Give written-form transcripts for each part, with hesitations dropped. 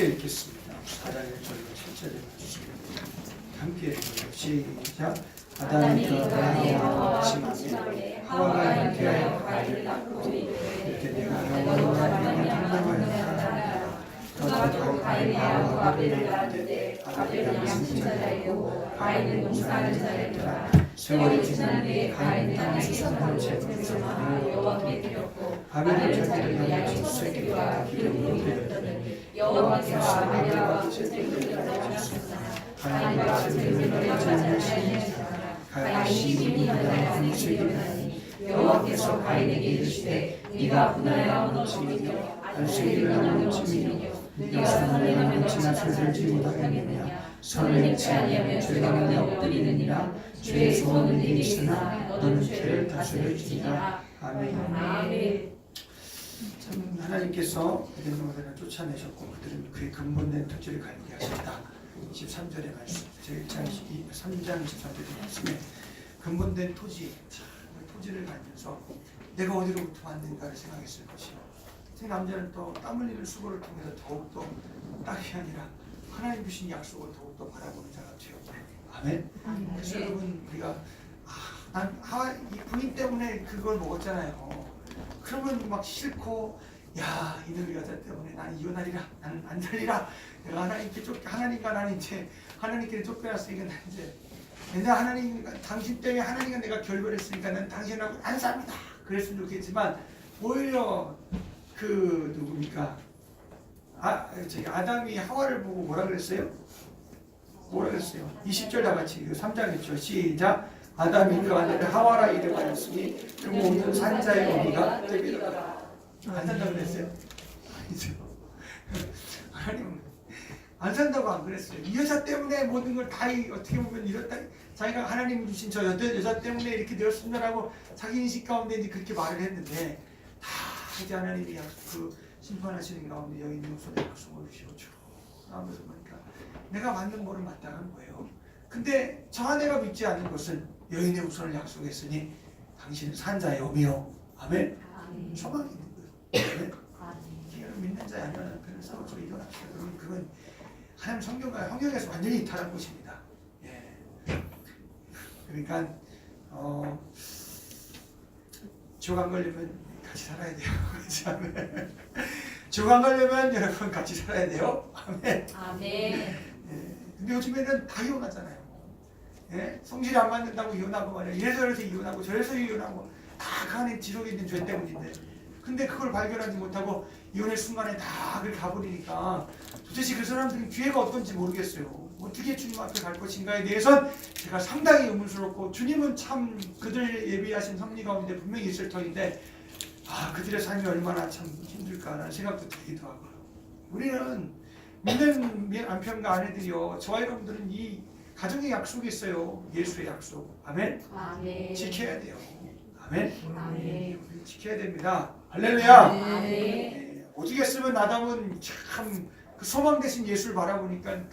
함께 읽겠습니다. 4장의 절로 7절의 말씀 함께 읽어요. 시작. 아담이 들어가야 하와 심하게 하와가 잉태하여 가인을 낳고 이렇게 내가 하와로 말미암아 평강하였다. 너도 가인이 하와가 아벨을 낳았는데 아벨은 양심자이고 가인은 농사하는 자였더라. 세월이 지난 뒤에 가인은 땅에 수산으로 제물을 삼아 여호와께 드렸고 아벨은 자기를 위하여 첫새끼와 기름으로 드렸더니 여호와께서 아벨과 그 새끼를 사랑하셨으나 가인과 그 새끼를 사랑하시니라. 가인이 12년을 굶주리었나니 여호와께서 가인에게 이르시되 네가 분하여 얻어지며 안식일을 하는 짐이요 네가 선을 하면 지나쳐 들지 못하겠느냐. 선을 행치 아니하면 죄가 너에 엎드리느니라. 죄의 소원은 네게 있으나 너는 죄를 다스려주니라. 아멘. 참 하나님께서 에덴 동산을 쫓아내셨고 그들은 그의 근본된 토지를 갈게 하셨다. 23절의 말씀, 제1장 3장 23절의 말씀에 근본된 토지, 토지를 가지면서 내가 어디로부터 왔는가를 생각했을 것이요. 그 남자는 또 땀 흘리는 수고를 통해서 더욱더 땅이 아니라 하나님 주신 약속을 더욱더 바라보는 자가 되었다. 아멘. 그래서 여러분 우리가 이 부인 때문에 그걸 먹었잖아요. 그러면 막 싫고 야 이놈의 여자 때문에 나는 이혼하리라, 나는 안 살리라. 내가 하나님과 나는 이제 하나님께 쫓겨났으니까 난 이제 하나님 당신 때문에 하나님과 내가 결별했으니까 난 당신하고 안 삽니다. 그랬으면 좋겠지만 오히려 그 누굽니까? 아담이 하와를 보고 뭐라 그랬어요? 뭐라 그랬어요? 20절 다 같이 3장 했죠. 시작. 아담이 그 아내를 하와라 이름하였으니 그 모든 산자의 어미가 되리라. 안 산다고 그랬어요? 아니죠. 하나님은 안 산다고 안 그랬어요. 이 여자 때문에 모든 걸 다 어떻게 보면 이렇다. 자기가 하나님 주신 저 여자 때문에 이렇게 되었습니다라고 자기 인식 가운데 이제 그렇게 말을 했는데 다 이제 하나님이 그 심판하시는 가운데 여인의 손에 약속을 주시고 하면서 보니까 내가 맞는 거를 마땅한 거예요. 근데 저 아내가 믿지 않는 것은 여인의 우선을 약속했으니 당신은 산자의 어미요. 아멘. 소망이 있는 거예요. 아멘. 믿는 자의 아내는 그런 싸움으로 일어납시다. 그러면 그건 하나님 성경과 환경에서 완전히 이탈한 것입니다. 예. 그러니까 지옥 안 걸리면 같이 살아야 돼요. 지옥 안 걸리면 여러분 같이 살아야 돼요. 아멘. 아멘. 예. 근데 요즘에는 다 이혼하잖아요. 예? 성질이 안 맞는다고 이혼하고 말이야. 이래서 이혼하고 저래서 이혼하고 다 그 안에 지속이 있는 죄 때문인데 근데 그걸 발견하지 못하고 이혼의 순간에 다 그걸 가버리니까 도대체 그 사람들은 기회가 어떤지 모르겠어요. 어떻게 주님 앞에 갈 것인가에 대해서는 제가 상당히 의문스럽고 주님은 참 그들 예비하신 섭리 가운데 분명히 있을 터인데 그들의 삶이 얼마나 참 힘들까라는 생각도 들기도 하고요. 우리는 믿는 남편과 아내들이요. 저와 여러분들은 이 가정의 약속이 있어요. 예수의 약속. 아멘. 아멘. 지켜야 돼요. 아멘. 아멘. 우리 지켜야 됩니다. 할렐루야. 아멘. 네. 오죽했으면 아담은 참 그 소망 대신 예수를 바라보니까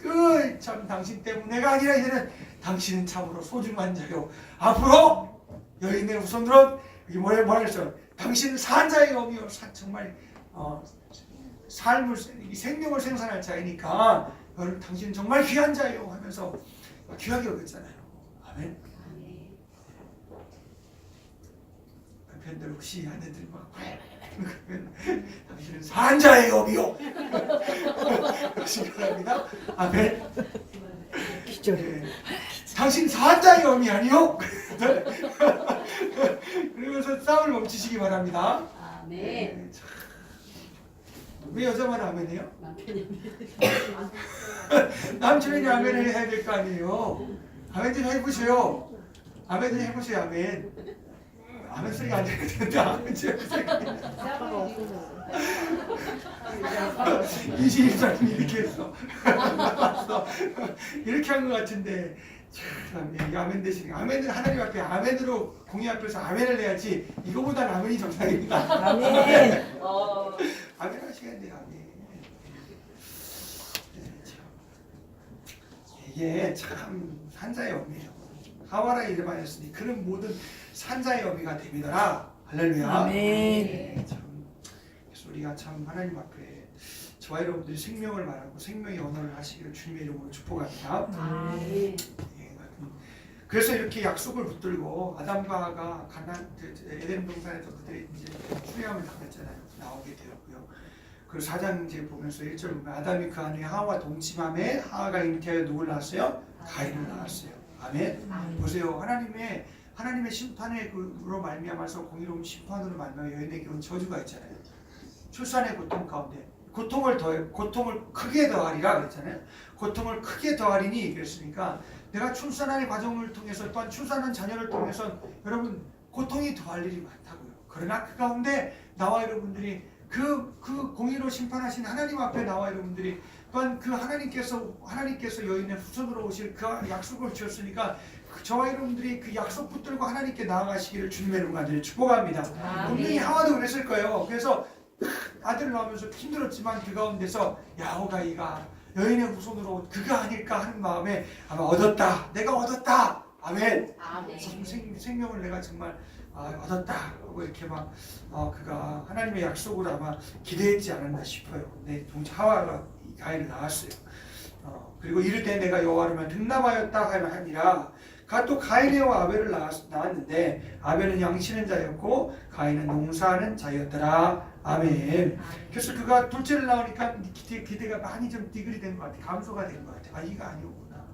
참 당신 때문에가 아니라 이제는 당신은 참으로 소중한 자요. 앞으로 여인의 우선으로 이게 뭐라 했어? 당신은 산자의 어미요. 정말 삶을 생명을 생산할 자이니까 당신은 정말 귀한 자요 하면서 귀하게 여겼잖아요. 아멘. 남편들 혹시 아내들 막 당신은 산자의 어미요. 그러시기 바랍니다. 아멘. 네. 당신 산자의 어미 아니요? 그러면서 싸움을 멈추시기 바랍니다. 아멘. 네. 왜 여자만 아멘해요? 남편이 아멘을 해야 될 거 아니에요. 아멘 좀 해보세요. 아멘 좀 해보세요. 아멘. 아멘 소리가 안 들리는데 아멘 좀 해보세요. 이신입사님 이렇게 했어. 이렇게 한 것 같은데 참 아멘 대신 아멘은 하나님 앞에 아멘으로 공의 앞에서 아멘을 해야지 이거보다 아멘이 정상입니다. 아멘. 아멘 하셔야 돼요. 아멘. 이게 참 산자의 어미예요. 하와라 이름하였으니 그는 모든 산자의 어미가 됩니다라. 할렐루야. 아멘. 네, 참 그래서 우리가 참 하나님 앞에 저와 여러분들이 생명을 말하고 생명의 언어를 하시기를 주님의 이름으로 축복합니다. 아멘. 그래서 이렇게 약속을 붙들고 아담과 하가 에덴 동산에서 그들이 이제 수양을 당했잖아요. 나오게 되었고요. 그리고 4장 이제 보면서 1절 보면 아담이 그 아내 하와 동침함에 하와가 잉태하여 누굴 낳았어요? 가인을 낳았어요. 아멘. 보세요. 하나님의 심판으로 말미암아서 공의로운 심판으로 말미암아 여인에게 온 저주가 있잖아요. 출산의 고통 가운데 고통을 크게 더하리라 그랬잖아요. 고통을 크게 더하리니 그랬으니까 내가 출산하는 과정을 통해서 또한 출산한 자녀를 통해서 여러분 고통이 더할 일이 많다고요. 그러나 그 가운데 나와 여러분들이 그 공의로 심판하신 하나님 앞에 나와 여러분들이 또한 그 하나님께서 여인의 후손으로 오실 그 약속을 주셨으니까 저와 여러분들이 그 약속 붙들고 하나님께 나아가시기를 주님의 이름으로 간절히 축복합니다. 분명히 하와도 그랬을 거예요. 그래서 아들을 낳으면서 힘들었지만 그 가운데서 야호가이가 여인의 후손으로 그가 아닐까 하는 마음에 아마 얻었다. 내가 얻었다. 아멘. 생명을 내가 정말 얻었다 하고 이렇게 막 그가 하나님의 약속을 아마 기대했지 않았나 싶어요. 근데 하와가 가인을 낳았어요. 그리고 이를 때 내가 여호와를 등남하였다 하니라. 또 가인과 아벨을 낳았는데 아벨은 양치는 자였고 가인은 농사하는 자였더라. 아멘. 그래서 그가 둘째를 낳으니까 기대가 많이 좀 디글이 된 것 같아. 감소가 된 것 같아. 이가 아니었구나.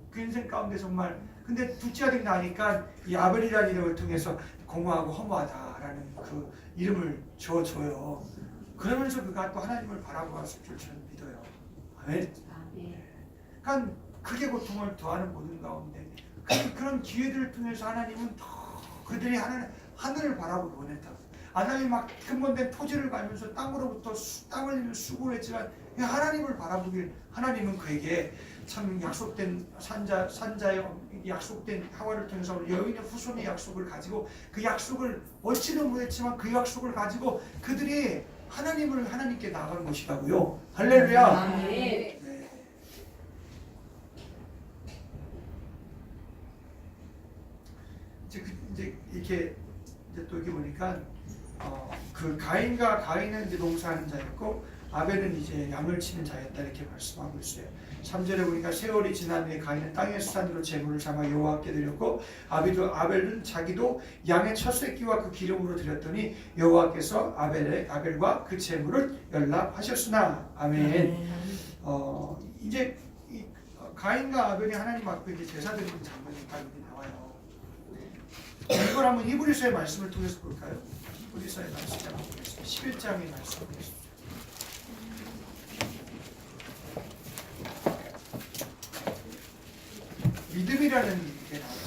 그 인생 가운데 정말 근데 둘째가 된 나니까 이 아벨이라는 이름을 통해서 공허하고 허무하다라는 그 이름을 줘요. 그러면서 그가 또 하나님을 바라보았을 줄 저는 믿어요. 아멘. 그러니까 크게 고통을 더하는 모든 가운데 그런 기회들을 통해서 하나님은 더 그들이 하늘을 바라보고 원했다. 아담이 막 근본된 토지를 가면서 땅으로부터 땅을 수고를 했지만 하나님을 바라보길 하나님은 그에게 참 약속된 산자의 약속된 하와를 통해서 여인의 후손의 약속을 가지고 그 약속을 얻지는 못했지만 그 약속을 가지고 그들이 하나님께 나아간 것이라고요. 할렐루야. 네. 이제 이렇게 또 이렇게 보니까 그 가인은 이제 농사하는 자였고 아벨은 이제 양을 치는 자였다 이렇게 말씀하고 있어요. 3절에 보니까 세월이 지난 후에 가인은 땅의 수산으로 제물을 삼아 여호와께 드렸고 아벨은 자기도 양의 첫 새끼와 그 기름으로 드렸더니 여호와께서 아벨과 그 제물을 연락하셨으나 아멘. 이제 가인과 아벨이 하나님 앞에 이제 제사 드리는 장면이 딱 나와요. 이걸 한번 히브리서의 말씀을 통해서 볼까요? 히브리서의 말씀을 한번 보겠습니다. 11장의 말씀을 보겠습니다. 믿음이라는 게 나와요.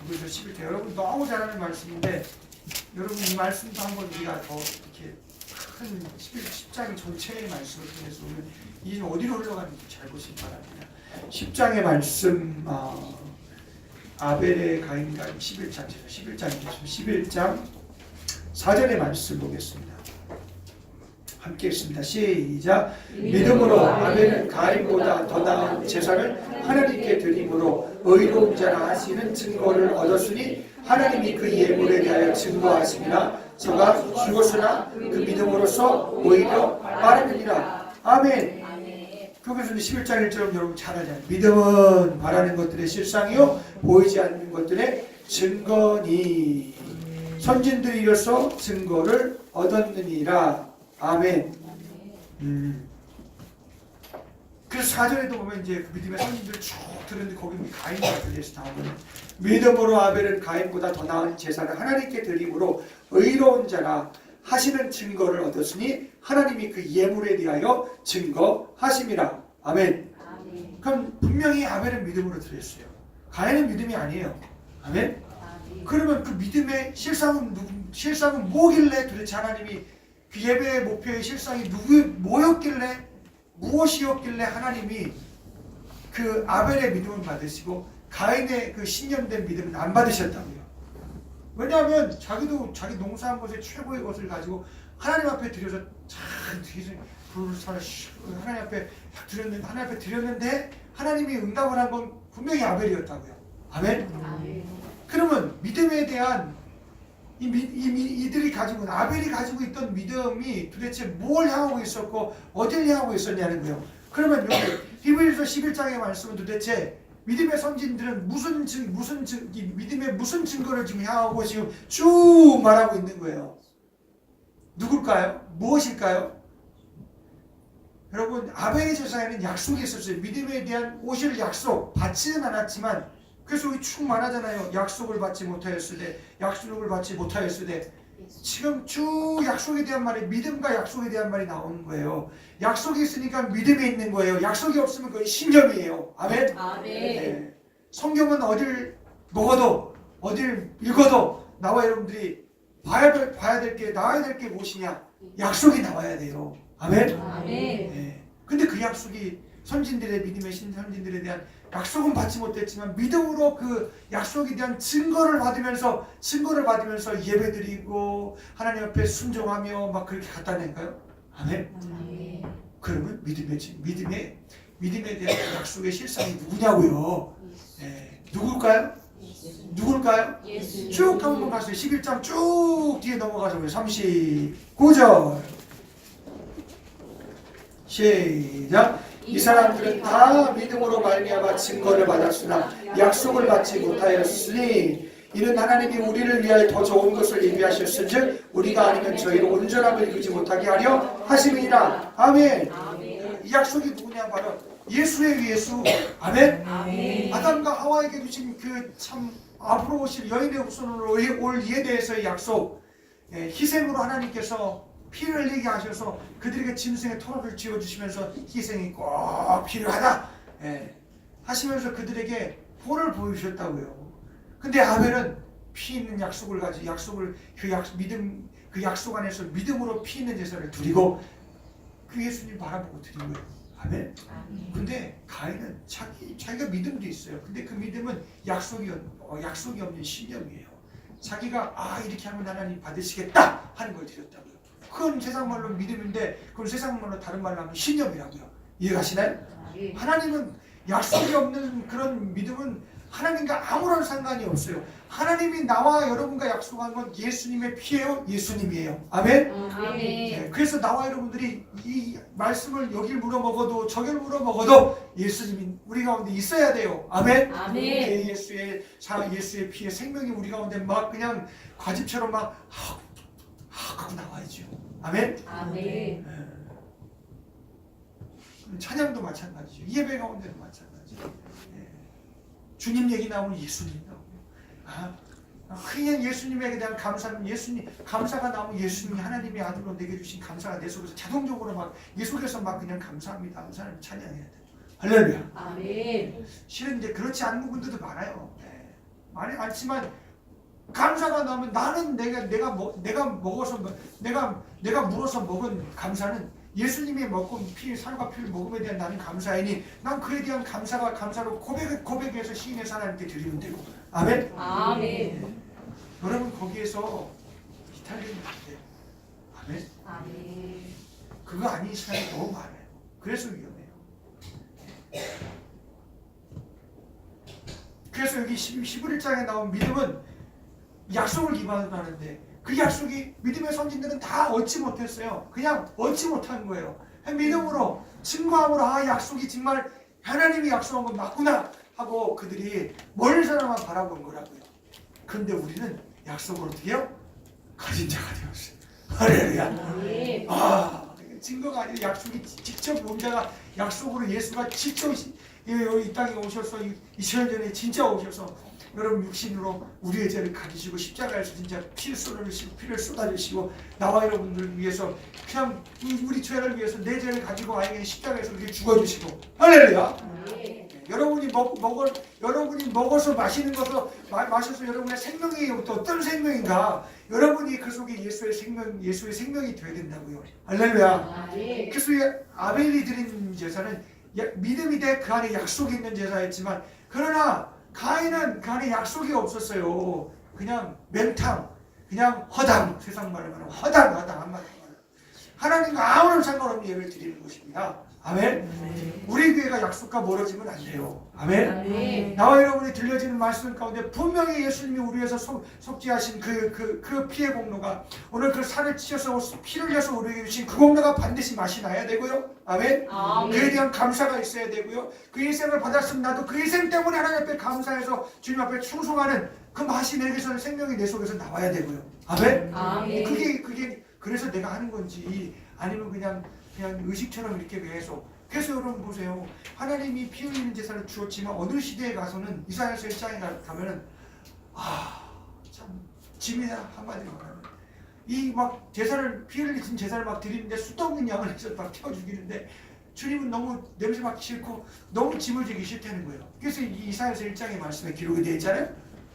히브리서 11장. 여러분 너무 잘하는 말씀인데 여러분 이 말씀도 한번 우리가 더 이렇게 큰 10장의 전체의 말씀을 통해서 보면 이게 어디로 흘러가는지 잘 보시기 바랍니다. 10장의 말씀 아벨의 가인과 11장 4절의 말씀 보겠습니다. 함께 읽습니다. 시작. 믿음으로 아벨은 가인보다 더 나은 제사를 하나님께 드림으로 의로운 자라 하시는 증거를 얻었으니 하나님이 그 예물에 대하여 증거하심이라 저가 죽었으나 그 믿음으로써 오히려 빠르니라. 아멘. 그것은 11장 1절 여러분 잘 알잖아요. 믿음은 바라는 것들의 실상이요 보이지 않는 것들의 증거니 선진들이 이로써 증거를 얻었느니라. 아멘. 그래서 4절에도 보면 이제 그 믿음의 선진들을 쭉 들었는데 거기 가인과 아벨에서 나오는 믿음으로 아벨은 가인보다 더 나은 제사를 하나님께 드림으로 의로운 자라 하시는 증거를 얻었으니 하나님이 그 예물에 대하여 증거하심이라. 아멘. 그럼 분명히 아벨은 믿음으로 드렸어요. 가인은 믿음이 아니에요. 아멘. 그러면 그 믿음의 실상은 뭐길래 도대체 하나님이 그 예배의 목표의 실상이 뭐였길래 무엇이었길래 하나님이 그 아벨의 믿음을 받으시고 가인의 그 신념된 믿음은 안 받으셨다고요. 왜냐하면 자기도 자기 농사한 것의 최고의 것을 가지고 하나님 앞에 드려서 불을 하나님 앞에 드렸는데 하나님이 응답을 한 건 분명히 아벨이었다고요. 아멘. 그러면 믿음에 대한 이들이 가지고 아벨이 가지고 있던 믿음이 도대체 뭘 향하고 있었고 어딜 향하고 있었냐는 거예요. 그러면 여기 히브리서 11장의 말씀은 도대체 믿음의 선진들은 믿음의 무슨 증거를 지금 향하고 지금 쭉 말하고 있는 거예요. 누굴까요? 무엇일까요? 여러분, 아벨의 제사에는 약속이 있었어요. 믿음에 대한 오실 약속 받지는 않았지만, 그래서 여기 쭉 말하잖아요. 약속을 받지 못하였으되, 약속을 받지 못하였으되. 지금 쭉 약속에 대한 말이, 믿음과 약속에 대한 말이 나오는 거예요. 약속이 있으니까 믿음이 있는 거예요. 약속이 없으면 그건 신념이에요. 아멘? 아멘. 네. 성경은 어딜 먹어도 어딜 읽어도 나와 여러분들이 봐야 될 게 나와야 될 게 무엇이냐? 약속이 나와야 돼요. 아멘? 아멘. 네. 근데 그 약속이 선진들의 믿음의 선진들에 대한 약속은 받지 못했지만 믿음으로 그 약속에 대한 증거를 받으면서 예배드리고 하나님 앞에 순종하며 막 그렇게 갔다니까요. 아멘. 아멘. 그러면 믿음에 대한 약속의 실상이 누구냐고요? 네. 누굴까요? 누굴까요? 예수. 쭉 한번 가세요. 11장 쭉 뒤에 넘어가서 39절 시작. 이 사람들은 다 믿음으로 말미암아 증거를 받았으나 약속을 받지 못하였으니 이는 하나님이 우리를 위하여 더 좋은 것을 예비하셨은즉 우리가 아니면 저희로 온전함을 이루지 못하게 하려 하심이니라. 아멘. 이 약속이 누구냐? 바로 예수의 예수. 아멘. 아멘. 아담과 하와에게 주신 그 참 앞으로 오실 여인의 후손으로 올 이에 대해서의 약속, 희생으로 하나님께서 피를 흘리게 하셔서 그들에게 짐승의 토로를 지어주시면서 희생이 꼭 필요하다 하시면서 그들에게 본을 보여주셨다고요. 근데 아벨은 피 있는 약속을 가지고 그 약속 안에서 믿음으로 피 있는 제사를 드리고 그 예수님 바라보고 드린 거예요. 아멘. 근데 가인은 자기가 믿음도 있어요. 근데 그 믿음은 약속이 없는 신념이에요. 자기가 이렇게 하면 하나님 받으시겠다 하는 걸 드렸다고요. 그건 세상 말로 믿음인데 그건 세상 말로 다른 말로 하면 신념이라고요. 이해가시나요? 하나님은 약속이 없는 그런 믿음은 하나님과 아무런 상관이 없어요. 하나님이 나와 여러분과 약속한 건 예수님의 피예요, 예수님이에요. 아멘? 아멘. 네, 그래서 나와 여러분들이 이 말씀을 여길 물어먹어도 저길 물어먹어도 예수님이 우리 가운데 있어야 돼요. 아멘? 아멘. 예수의 피에 생명이 우리 가운데 막 그냥 과즙처럼 막 하고 나와야죠. 아멘? 아멘. 찬양도 마찬가지죠. 예배 가운데도 마찬가지죠. 주님 얘기 나오면 예수님 나오고, 그냥 예수님에 대한 감사가 나오면 예수님이 하나님의 아들로 내게 주신 감사가 내 속에서 자동적으로 막 내 속에서 막 그냥 감사합니다. 하나님 찬양해야 돼요. 할렐루야. 아멘. 실은 이제 그렇지 않은 분들도 많아요. 많이 많지만 감사가 나오면 나는 내가 물어서 먹은 감사는 예수님이 먹고 살과 피를 먹음에 대한 나는 감사이니 난 그에 대한 감사로 고백해서 시인해서 하나님께 드리면 되고. 아멘? 아멘. 여러분 거기에서 휘탈리면 안 돼요. 아멘? 아멘. 그거 아닌 사람이 너무 많아요. 그래서 위험해요. 그래서 여기 11장에 나온 믿음은 약속을 기반으로 하는데 그 약속이 믿음의 선진들은 다 얻지 못했어요. 그냥 얻지 못한 거예요. 믿음으로 증거함으로 약속이 정말 하나님이 약속한 건 맞구나 하고 그들이 멀리서나만 바라본 거라고요. 그런데 우리는 약속을 어떻게 해요? 가진 자가 되었어요. 할렐루야. 증거가 아니라 약속이 직접 용자가 약속으로 예수가 직접 이 땅에 오셔서 2000년 전에 진짜 오셔서 여러분 육신으로 우리의 죄를 가지시고 십자가에서 진짜 피를 쏟아주시고 나와 여러분들 위해서 그냥 우리 죄를 위해서 내 죄를 가지고 아예 십자가에서 우리 죽어주시고. 할렐루야. 여러분이 먹어서 마시는 것도 마셔서 여러분의 생명이 어떤 생명인가? 여러분이 그 속에 예수의 생명이 되어야 된다고요. 할렐루야. 그래서 아벨이 드린 제사는 믿음이 돼 그 안에 약속이 있는 제사였지만 그러나 가인은 그 안에 약속이 없었어요. 그냥 맹탕, 그냥 허당, 세상 말로 말하면 허당 한마디. 하나님과 아무런 상관없는 예배를 드리는 것입니다. 아멘. 우리 교회가 약속과 멀어지면 안 돼요. 아멘. 아멘. 나와 여러분이 들려지는 말씀 가운데 분명히 예수님이 우리 위해서 속죄하신 그 피의 공로가 오늘 그 살을 찢어서 피를 흘려서 우리에게 주신 그 공로가 반드시 맛이 나야 되고요. 아멘. 아멘. 그에 대한 감사가 있어야 되고요. 그 일생을 받았으면 나도 그 일생 때문에 하나님 앞에 감사해서 주님 앞에 충성하는 그 맛이 내게서 생명이 내 속에서 나와야 되고요. 아멘. 아멘. 그게 그래서 내가 하는 건지 아니면 그냥 의식처럼 이렇게 계속. 그래서 여러분 보세요. 하나님이 피 흘리는 제사를 주었지만 어느 시대에 가서는 이사야서 1장에 가면은 참 짐이다 한마디로 말하면 이 막 제사를 피 흘리신 제사를 막 드리는데 수도 없는 양을 해서 막 태워 죽이는데 주님은 너무 냄새 맡기 싫고 너무 짐을 지기 싫다는 거예요. 그래서 이 이사야서 1장의 말씀에 기록이 되어 있잖아요.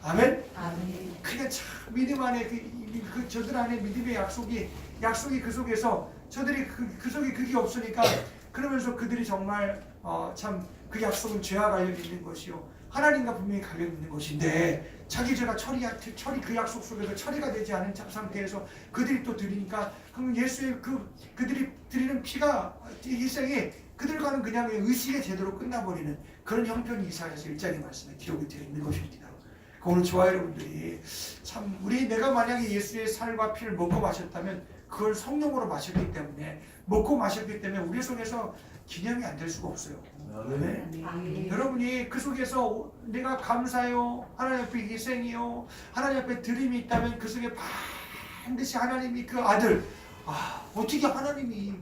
아멘. 아멘. 그냥 참 믿음 안에 저들 안에 믿음의 약속이 그 속에서 저들이 그 속에 그게 없으니까 그러면서 그들이 정말 참 그 약속은 죄와 관련 있는 것이요 하나님과 분명히 관련 있는 것인데 자기 죄가 처리 그 약속 속에서 처리가 되지 않은 상태에서 그들이 또 드리니까 그럼 예수의 그들이 드리는 피가 일생에 그들과는 그냥 의식의 제대로 끝나버리는 그런 형편이 이사야서 1장의 말씀에 기록이 되어 있는 것입니다. 오늘 저와 여러분들이 참 내가 만약에 예수의 살과 피를 먹고 마셨다면 그걸 성령으로 마셨기 때문에 먹고 마셨기 때문에 우리 속에서 기념이 안 될 수가 없어요. 아멘. 여러분이 그 속에서 내가 감사해요 하나님 앞에 희생이요 하나님 앞에 드림이 있다면 그 속에 반드시 하나님이 그 아들 어떻게 하나님이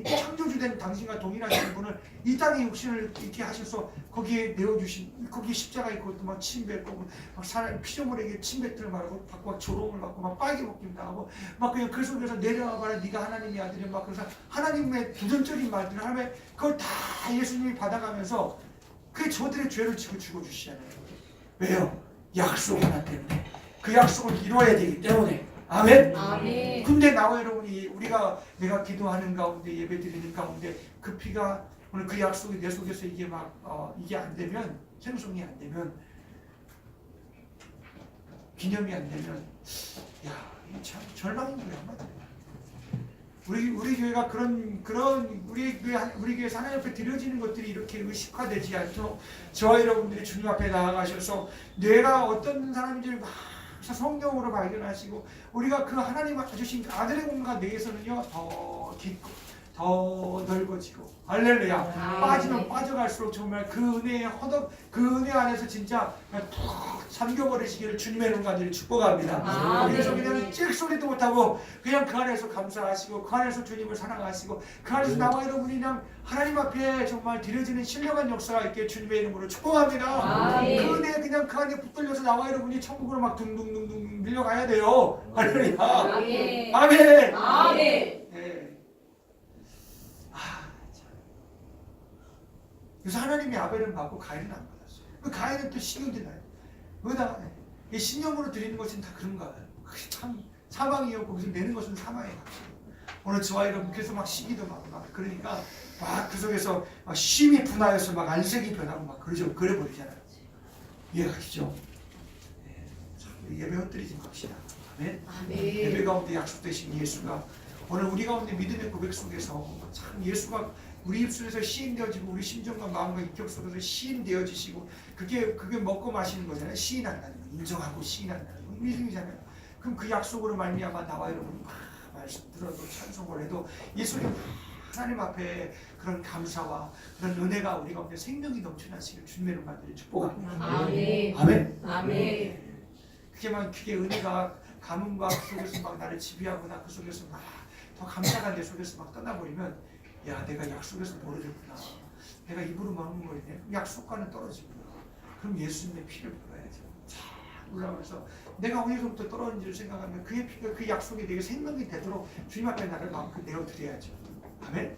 창조주된 당신과 동일하신 분을 이 땅에 육신을 이렇게 하셔서 거기에 내어주신 거기에 십자가 있고 또 막 침 뱉고 막 사람 피조물에게 침 뱉을 말고 막 조롱을 받고 막 빨개 먹김 당하고 막 그냥 그 속에서 내려와봐라 네가 하나님의 아들이야 막 그래서 하나님의 부정적인 말들을 하면 그걸 다 예수님이 받아가면서 그 저들의 죄를 지고 죽어주시잖아요. 왜요? 약속 하나 때문에 그 약속을 이루어야 되기 때문에. 아멘. 아멘. 근데 나와 여러분이 내가 기도하는 가운데 예배 드리는 가운데 그 피가 오늘 그 약속이 내 속에서 이게 이게 안 되면 생성이 안 되면 기념이 안 되면 참 절망인 거야 한마디로. 우리 교회가 우리 교회에서 하나님 앞에 드려지는 것들이 이렇게 의식화되지 않도록 저와 여러분들이 주님 앞에 나아가셔서 내가 어떤 사람인지를 성경으로 발견하시고 우리가 그 하나님 주신 아들의 공간 내에서는요 더 깊고 더 넓어지고 할렐루야. 빠지면 빠져갈수록 정말 그 은혜의 그 은혜 안에서 진짜 푹 잠겨버리시기를 주님의 이름으로 축복합니다. 그래서 그냥 찍소리도 못하고 그냥 그 안에서 감사하시고 그 안에서 주님을 사랑하시고 그 안에서 나와 여러분이 그냥 하나님 앞에 정말 드려지는 신령한 역사가 있게 주님의 이름으로 축복합니다. 그 은혜 그냥 그 안에 붙들려서 나와 여러분이 천국으로 막 둥둥둥둥 밀려가야 돼요. 할렐루야. 아멘. 아멘. 아멘. 그래서 하나님이 아벨은 받고 가인은 안 받았어요. 그 가인은 또 신경도 나요. 왜다 신령으로 드리는 것은 다 그런가 봐요. 참 사망이요 거기서 내는 것은 사망에 값이에요. 오늘 저와 여러분 그래서 막 시기도 막 그러니까 막 그 속에서 막 심히 분하여서 막 안색이 변하고 막 그래 버리잖아요. 이해가시죠? 예배 헛들이지 맙시다. 아멘. 예배 가운데 약속되신 예수가 오늘 우리 가운데 믿음의 고백 속에서 참 예수가 우리 입술에서 시인되어지고 우리 심정과 마음과 인격 속에서 시인되어지시고 그게 먹고 마시는 거잖아요. 시인한다는 거, 인정하고 시인한다는 거, 믿음이잖아요. 그럼 그 약속으로 말미암아 나와 여러분 말씀 들어도 찬송을 해도 예수님 하나님 앞에 그런 감사와 그런 은혜가 우리 가운데 생명이 넘쳐나시길 주님의 이름으로 축복합니다. 아멘. 아멘. 아멘. 그게 은혜가 가뭄과 그 속에서 막 나를 지배하거나 그 속에서 막 더 감사가 내 속에서 막 떠나버리면 내가 약속에서 멀어졌구나. 내가 입으로 먹는 거이네. 약속과는 떨어지구나. 그럼 예수님의 피를 불어야죠. 쫙 올라가면서 내가 어디서부터 떨어진지를 생각하면 그의 피가 그 약속이 내게 생명이 되도록 주님 앞에 나를 마음껏 내어드려야죠. 아멘?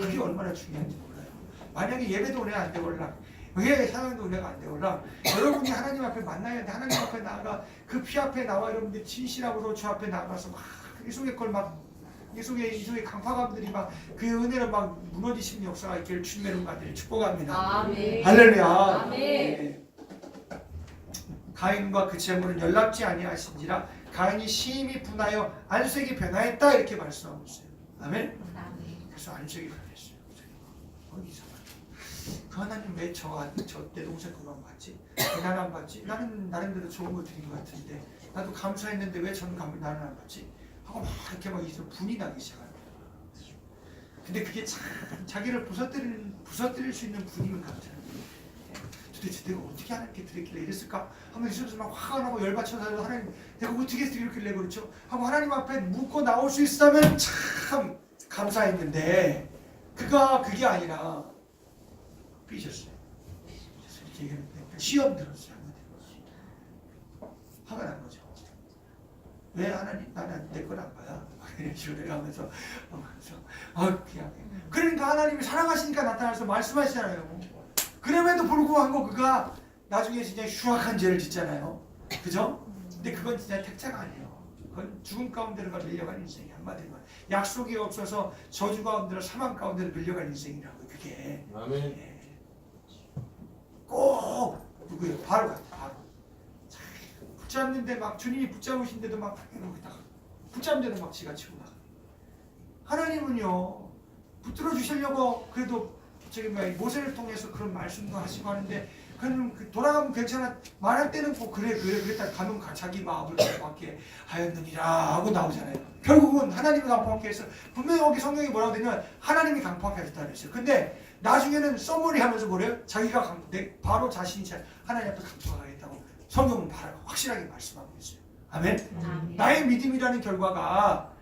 그게 얼마나 중요한지 몰라요. 만약에 예배도 은혜가 안 되올라 왜 사랑도 은혜가 안 되올라 여러분이 하나님 앞에 만나야 돼. 하나님 앞에 나아가 그 피 앞에 나와 여러분들 진실함으로 주 앞에 나가서 막 이 속에 걸 막 이 속에 강파감들이 막 그 은혜를 막 무너지시는 역사가 있기를 주님의 이름으로 축복합니다. 아멘. 할렐루야. 아멘. 네. 가인과 그 재물은 연락지 아니하신지라 가인이 심히 분하여 안색이 변하였다 이렇게 말씀하고 있어요. 아멘. 그래서 안색이 변했어요. 이상하다. 그 하나님 왜 내 동생 그만 받지? 왜 나는 안 받지? 나는 나름대로 좋은 거 드린 것 같은데 나도 감사했는데 왜 저는 나는 안 받지? 하고 막 이렇게 막 이제 분이 나기 시작합니다. 근데 그게 참 자기를 부서뜨릴 수 있는 분임을 감사해요. 도대체 내가 어떻게 하나님께 드렸길래 이랬을까? 하면 있어서 막 화가 나고 열받쳐서 하나님 내가 어떻게 드렸길래 그렇죠? 하고 하나님 앞에 묻고 나올 수 있다면 참 감사했는데 그게 아니라 삐졌어요. 그래서 이렇게 얘기했는데 시험 들었어요. 화가 난 거죠. 왜 하나님 나는 내 건 안 받아? 이런 식으로 내려가면서 그냥 그러니까 하나님이 사랑하시니까 나타나서 말씀하시잖아요. 그럼에도 불구하고 그가 나중에 진짜 흉악한 죄를 짓잖아요. 그죠? 근데 그건 진짜 택자가 아니에요. 그건 죽음 가운데로 밀려간 인생이 한마디로 약속이 없어서 저주 가운데로 사망 가운데로 밀려간 인생이라고 그게. 아멘. 꼭 누구예요? 바로 같아. 바로. 붙잡는데 막 주님이 붙잡으신데도 막 이러다가 붙잡는데도 막 지가 치고 나가. 하나님은요 붙들어 주시려고 그래도 저기 모세를 통해서 그런 말씀도 하시고 하는데 그는 돌아가면 괜찮아 말할 때는 꼭 그래 그랬다 가면 자기 마음을 강팍하게 하였느니라 하고 나오잖아요. 결국은 하나님이 강팍하게 해서 분명히 여기 성경이 뭐라고 되냐면 하나님이 강팍하게 하셨다 그랬어요. 근데 나중에는 써머리 하면서 뭐래요? 자기가 바로 자신이 하나님 앞에 강팍하겠다고 성경은 바로 확실하게 말씀하고 있어요. 아멘. 나의 믿음이라는 결과가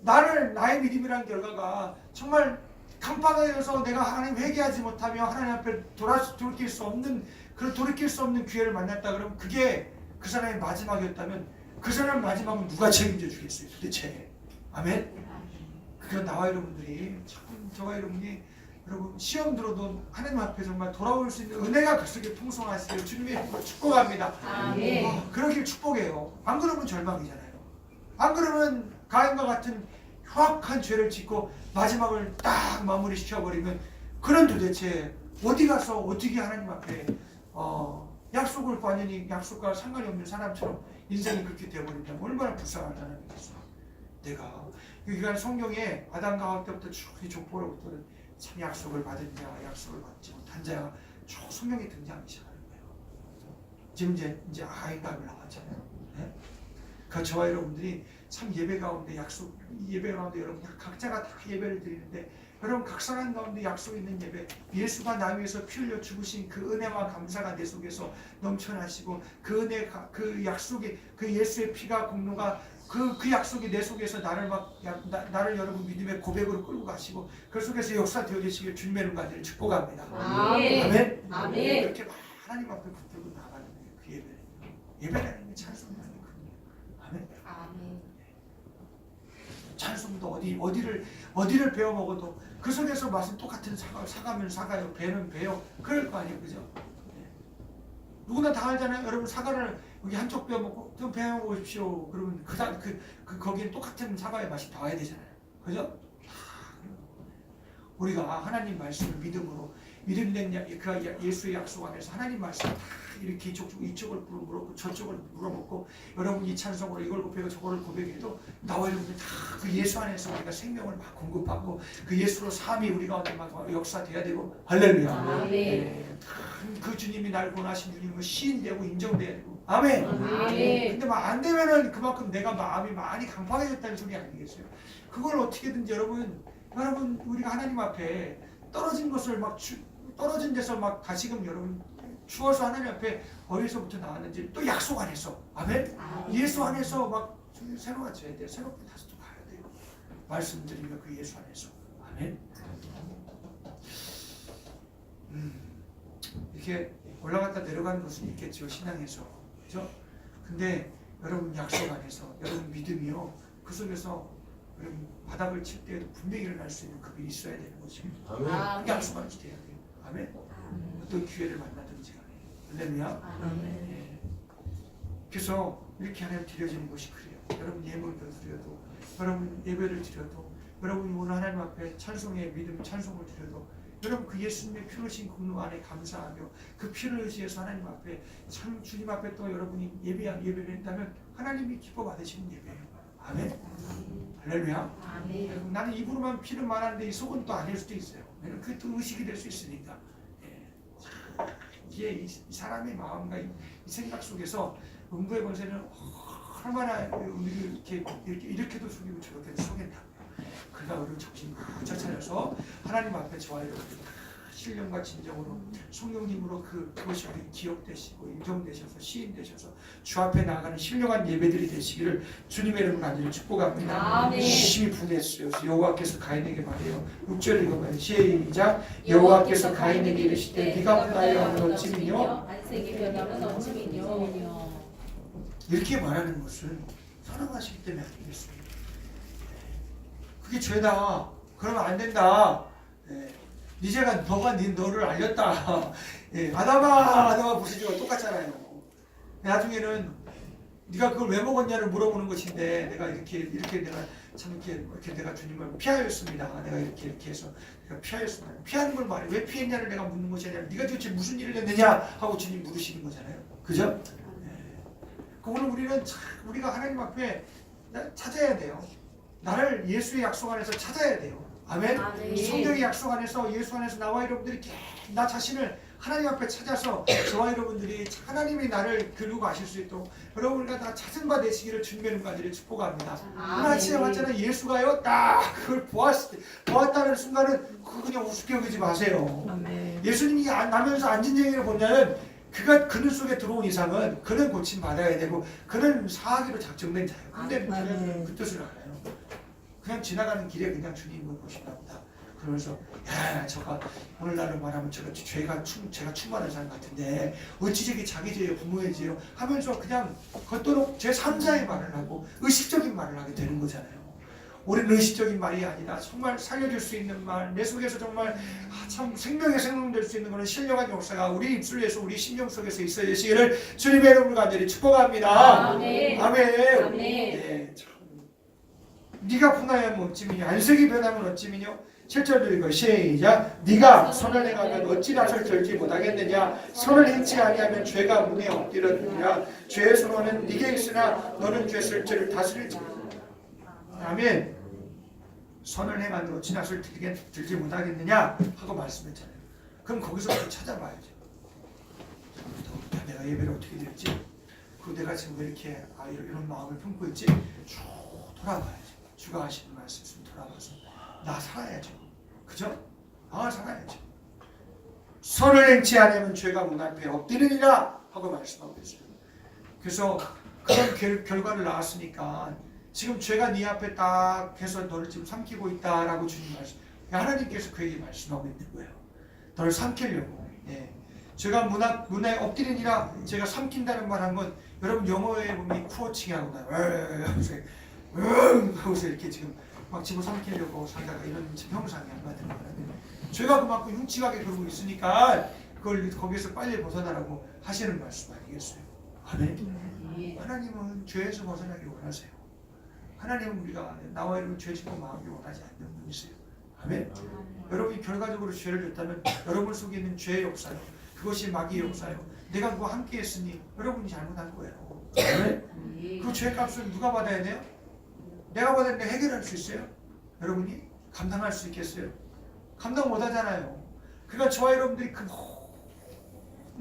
나의 믿음이라는 결과가 정말 강팍해서 내가 하나님 회개하지 못하며 하나님 앞에 돌이킬 수 없는 기회를 만났다 그러면 그게 그 사람의 마지막이었다면 그 사람 마지막은 누가 책임져 주겠어요 도대체. 아멘. 그건 나와 여러분들이 참 저와 여러분이 여러분 시험 들어도 하나님 앞에 정말 돌아올 수 있는 은혜가 그 속에 풍성하시길 주님의 이름으로 축복합니다. 그러길 축복해요. 안 그러면 절망이잖아요. 안 그러면 가인과 같은 흉악한 죄를 짓고 마지막을 딱 마무리 시켜버리면 그런 도대체 어디 가서 어떻게 하나님 앞에 약속을 완전히 약속과 상관이 없는 사람처럼 인생이 그렇게 되어버린다면 얼마나 불쌍한 사람이겠어. 내가 그러니까 성경에 아담과 하와 때부터 쭉 족보로부터는 참 약속을 받은 자와 약속을 받지 못한 자가 쭉 성경에 등장하기 시작하는 거예요. 지금 이제 아이감을 나왔잖아요. 네? 그 저와 여러분들이 참 예배 가운데 예배 가운데 여러분 각자가 다 예배를 드리는데 여러분 각성한 가운데 약속 있는 예배 예수가 나 위해서 피 흘려 죽으신 그 은혜와 감사가 내 속에서 넘쳐나시고 그 은혜가 그 약속이 그 예수의 피가 공로가 그 약속이 내 속에서 나를 여러분 믿음의 고백으로 끌고 가시고 그 속에서 역사되어 계시길 주님의 이름으로 간절히 축복합니다. 아멘. 아멘. 이렇게 하나님 앞에 붙들고 나가는 그 예배라는 게 찬송이라는 거예요. 아멘. 찬송도 어디를 배워 먹어도 그 속에서 맛은 똑같은 사과면 사과요, 배는 배요. 그럴 거 아니에요, 그죠? 네. 누구나 다 알잖아요. 여러분 사과를 여기 한쪽 배워 먹고 좀 배워 먹으십시오. 그러면 거기에 똑같은 사과의 맛이 닿아야 되잖아요, 그죠? 우리가 하나님 말씀을 믿음으로 믿음된 그 예수의 약속 안에서 하나님 말씀 다 이렇게 이쪽을 물어보고 저쪽을 물어보고 여러분 이 찬송으로 이걸 고백하고 저거를 고백해도 나와 여러분들 다 그 예수 안에서 우리가 생명을 막 공급받고 그 예수로 삶이 우리 가운데 막 역사돼야 되고 할렐루야. 네. 그 주님이 날 권하신 주님은 시인되고 인정돼야 되고 아멘. 근데 막 안 되면은 그만큼 내가 마음이 많이 강팍해졌다는 소리 아니겠어요? 그걸 어떻게든지 여러분 우리가 하나님 앞에 떨어진 것을 떨어진 데서 막 다시금 여러분 추워서 하나님 앞에 어디서부터 나왔는지 또 약속 안에서 아멘. 예수 안에서 막 새로워져야 돼. 새롭게 다시 또 가야 돼요. 말씀드리며 그 예수 안에서 아멘. 이렇게 올라갔다 내려가는 것은 있겠죠 신앙에서 그죠? 근데 여러분 약속 안에서 여러분 믿음이요 그 속에서 여러분 바닥을 칠 때에도 분명히 일어날 수 있는 그게 있어야 되는 거죠. 아멘. 약속 안에서 돼야 돼요. 아멘. 어떤 기회를 만나든지 간에 할렐루야. 네. 그래서 이렇게 하나님 드려지는 것이 그래요. 여러분 예물을 드려도 여러분 예배를 드려도 여러분이 오늘 하나님 앞에 찬송의 믿음 찬송을 드려도 여러분 그 예수님의 피로 신 공로 안에 감사하며 그 피를 의지해서 하나님 앞에 참 주님 앞에 또 여러분이 예배를 했다면 하나님이 기뻐 받으시는 예배예요. 아멘. 할렐루야. 아멘. 나는 입으로만 피는 말하는데 이 속은 또 아닐 수도 있어요. 그게 또 의식이 될 수 있으니까. 이게 이 사람의 마음과 이 생각 속에서 음부의 권세는 얼마나 우리를 이렇게도 속이고 저렇게도 속인다고요. 그러니까 우리를 정신 바짝 차려서 하나님 앞에 저와 여러분들 신령과 진정으로 성령님으로 그것이 우리 기억되시고 인정되셔서 시인되셔서 주 앞에 나아가는 신령한 예배들이 되시기를 주님의 이름으로 간절히 축복합니다. 아멘. 열심히 분했어요. 여호와께서 가인에게 말해요. 6절 읽어봐요. 시작. 여호와께서 가인에게 이르시되 네가 분하여 하는 어찌미뇨 안색이 변함은 어찌미뇨. 이렇게 말하는 것은 사랑하시기 때문에 아니겠습니까? 그게 죄다. 그러면 안 된다. 이제가 너를 알렸다. 아담아 부르짖어가 똑같잖아요. 나중에는 네가 그걸 왜 먹었냐를 물어보는 것인데 내가 이렇게 내가 참 이렇게 내가 주님을 피하였습니다. 내가 이렇게 해서 내가 피하였습니다. 피하는 걸 말해. 왜 피했냐를 내가 묻는 것이 아니라 네가 도대체 무슨 일을 했느냐 하고 주님 물으시는 거잖아요. 그죠? 오늘 우리는 우리가 하나님 앞에 찾아야 돼요. 나를 예수의 약속 안에서 찾아야 돼요. 아멘. 아멘. 성경의 약속 안에서 예수 안에서 나와 여러분들이 나 자신을 하나님 앞에 찾아서 저와 여러분들이 하나님이 나를 그루고 가실 수 있도록 여러분과 다 찾은 바 되시기를 주님의 간절히 축복합니다. 오늘 아침에 봤잖아요. 예수가요 딱 그걸 보았다는 순간은 그거 그냥 우습게 여기지 마세요. 아멘. 예수님이 나면서 앉은쟁이를 보냐면 그가 그늘 속에 들어온 이상은 그는 고침 받아야 되고 그는 사하기로 작정된 자예요. 근데 아멘. 그 뜻을 알아요. 그냥 지나가는 길에 그냥 주님을 보시나 보다. 그러면서 야 저가 오늘날로 말하면 제가 충만한 사람 같은데 어찌 저게 자기 죄요 부모의 죄요 하면서 그냥 겉도록 제 3자의 말을 하고 의식적인 말을 하게 되는 거잖아요. 우리는 의식적인 말이 아니라 정말 살려줄 수 있는 말, 내 속에서 정말 참 생명의 생명될 수 있는 그런 신령한 역사가 우리 입술에서 우리 심령 속에서 있어야 되시기를 주님의 이름으로 간절히 축복합니다. 아멘. 아멘. 아멘. 네, 참. 네가 분하여면 어찌미뇨 안색이 변하면 어찌미뇨 7절 읽어 시작. 네가 선을 행하면 어찌 낯을 들지 못하겠느냐 선을 행치 아니하면 죄가 문에 엎드렸느냐 죄의 선언은 네게 있으나 너는 죄 쓸 죄를 다스릴지 아멘. 선을 행하면 어찌 낯을 들지 못하겠느냐 하고 말씀했잖아요. 그럼 거기서부터 찾아봐야죠. 내가 예배를 어떻게 드렸지? 그리고 내가 지금 왜 이렇게 이런 마음을 품고 있지? 쭉 돌아봐야죠. 주가 하시는 말씀 돌아봐서 나 살아야죠. 그죠? 살아야죠. 선을 행치 않으면 죄가 문 앞에 엎드리리라 하고 말씀하고 있어요. 그래서 그런 결과를 낳았으니까 지금 죄가 네 앞에 딱 해서 너를 지금 삼키고 있다라고 주님 말씀. 하나님께서 그에게 말씀하고 있는 거예요. 너를 삼키려고. 죄가 문에 엎드리니라 제가 삼킨다는 말 한 건 여러분 영어에 보면 쿠어칭이 하구나. 하고서 이렇게 지금 막 집어삼키려고 살다가 이런 형상이 안 맞는 거라면 죄가 그만큼 흉측하게 그러고 있으니까 그걸 거기에서 빨리 벗어나라고 하시는 말씀 아니겠어요? 아멘. 하나님은 죄에서 벗어나기 원하세요. 하나님은 우리가 나와 여러분 죄 짓고 마음이 원하지 않는 분이세요. 아멘. 여러분이 결과적으로 죄를 졌다면 여러분 속에 있는 죄의 역사요. 그것이 마귀의 역사요. 내가 그거 함께 했으니 여러분이 잘못한 거예요. 아멘. 그 죄값을 누가 받아야 돼요? 내가 받았는데 해결할 수 있어요? 여러분이 감당할 수 있겠어요? 감당 못 하잖아요. 그러니까 저와 여러분들이 그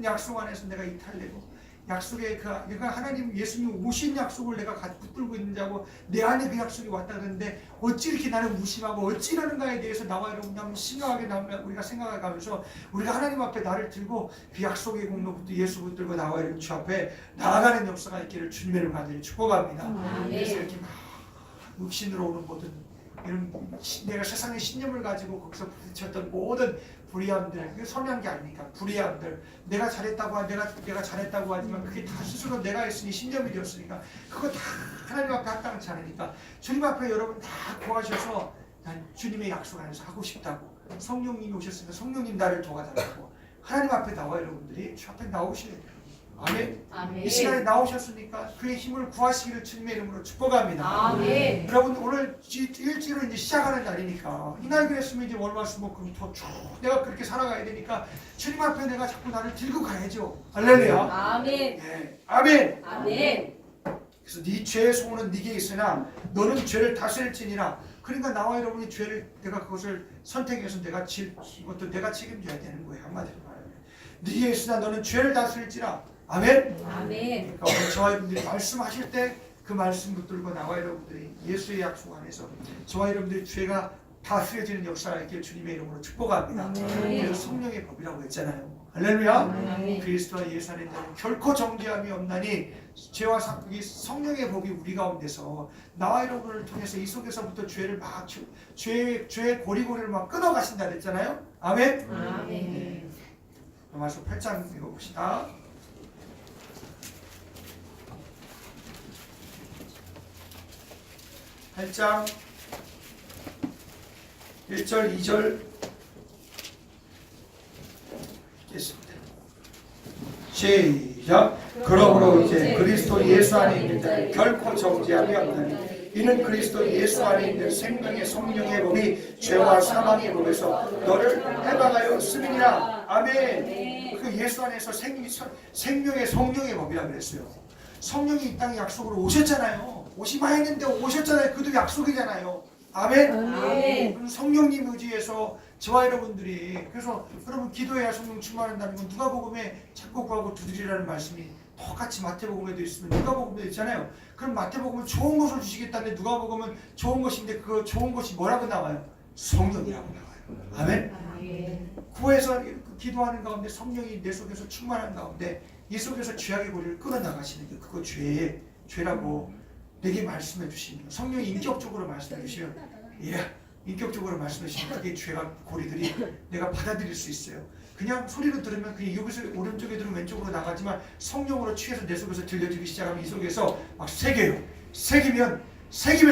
약속 안에서 내가 이탈되고 약속에 그러니까 하나님 예수님 오신 약속을 내가 붙들고 있는지 하고 내 안에 그 약속이 왔다 그러는데 어찌 이렇게 나를 무심하고 어찌 이러는가에 대해서 나와 여러분 한번 심각하게 우리가 생각해 가면서 우리가 하나님 앞에 나를 들고 그 약속의 공로부터 예수 붙들고 나와 여러분 주 앞에 나아가는 역사가 있기를 주님의 이름으로 간절히 축복합니다. 그래서 이렇게 막 육신으로 오는 모든 이런 내가 세상의 신념을 가지고 거기서 부딪혔던 모든 불의함들, 그게 선한 게 아니니까 불의함들, 내가 잘했다고 내가 잘했다고 하지만 그게 다 스스로 내가 했으니 신념이 되었으니까 그거 다 하나님 앞에 합당치 않으니까 주님 앞에 여러분 다 구하셔서 난 주님의 약속 안에서 하고 싶다고 성령님이 오셨으니까 성령님 나를 도와달라고 하나님 앞에 나와 여러분들이 주 앞에 나오셔야 돼요. 아멘. 아멘. 이 시간에 나오셨으니까 그의 힘을 구하시기를 주님의 이름으로 축복합니다. 아멘. 여러분 오늘 일주일을 이제 시작하는 날이니까 이날 그랬으면 이제 월화수목금토 쭉 내가 그렇게 살아가야 되니까 주님 앞에 내가 자꾸 나를 들고 가야죠. 할렐루야. 아멘. 네. 아멘. 아멘. 그래서 네 죄의 소원은 네게 있으나 너는 죄를 다스릴지니라. 그러니까 나와 여러분이 죄를 내가 그것을 선택해서 이것도 내가 책임져야 되는 거예요. 한마디로 말하면 네게 있으나 너는 죄를 다스릴지라. 아멘. 아멘. 그러니까 오늘 저와 여러분들이 말씀하실 때 그 말씀 붙들고 나와 여러분들이 예수의 약속 안에서 저와 여러분들이 죄가 다스려지는 역사가 있길 주님의 이름으로 축복합니다. 그래서 성령의 법이라고 했잖아요. 할렐루야. 그리스도와 예수 안에 있는 결코 정죄함이 없나니 죄와 이 성령의 법이 우리 가운데서 나와 여러분을 통해서 이 속에서부터 죄를 막 죄의 고리고리를 막 끊어가신다 그랬잖아요. 아멘. 아멘. 로마서 8장 읽어봅시다. 8장 1절 2절 읽겠습니다. 시작. 그러므로 이제 그리스도 예수 안에 있는 자는 결코 정죄함이 없나니 이는 그리스도 예수 안에 있는 생명의 성령의 법이 죄와 사망의 법에서 너를 해방하여 쓰느니라. 아멘. 그 예수 안에서 생명의 성령의 법이라 그랬어요. 성령이 이 땅에 약속으로 오셨잖아요. 오시마 했는데 오셨잖아요. 그도 약속이잖아요. 아멘. 아멘. 성령님 의지에서 저와 여러분들이 그래서 여러분 기도해야 성령 충만한다는 건 누가복음에 찾고 구하고 두드리라는 말씀이 똑같이 마태복음에도 있으면 누가복음에도 있잖아요. 그럼 마태복음은 좋은 것을 주시겠다는데 누가복음은 좋은 것인데 그 좋은 것이 뭐라고 나와요? 성령이라고 나와요. 아멘. 아멘. 구해서 기도하는 가운데 성령이 내 속에서 충만한 가운데 이 속에서 죄악의 고리를 끊어나가시는 게 그거 죄라고 내게 말씀해 주시면 성령이 인격적으로 말씀해 주시면 인격적으로 말씀해 주시면 그게 죄가 고리들이 내가 받아들일 수 있어요. 그냥 소리로 들으면 그냥 여기서 오른쪽에 들으면 왼쪽으로 나가지만 성령으로 취해서 내 속에서 들려지기 시작하면 이 속에서 막 새겨요. 새기면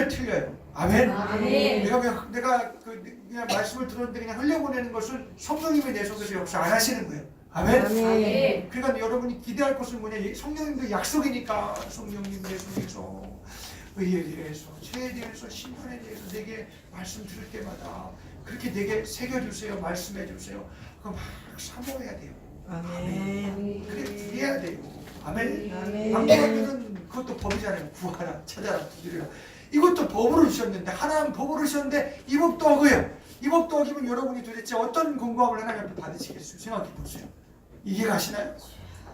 틀려요. 아멘. 아멘. 내가 그냥 말씀을 들었는데 그냥 흘려보내는 것을 성령님이 내 속에서 역사 안 하시는 거예요. 아멘. 아멘. 그러니까 여러분이 기대할 것은 뭐냐? 성령님도 약속이니까 성령님 내 속에서 의에 대해서, 죄에 대해서, 심판에 대해서 내게 말씀 들을 때마다 그렇게 내게 새겨주세요. 말씀해주세요. 그거 막 사모해야 돼요. 아멘. 그래 드려야 돼요. 아멘. 아멘. 안 그러면은 그것도 법이잖아요. 구하라, 찾아라, 두드리라. 이것도 법으로 주셨는데 하나님 법으로 주셨는데 이 법도 어겨요. 이 법도 어기면 여러분이 도대체 어떤 공부함을 하나님 앞에 받으시겠어요? 생각해 보세요. 이해 가시나요?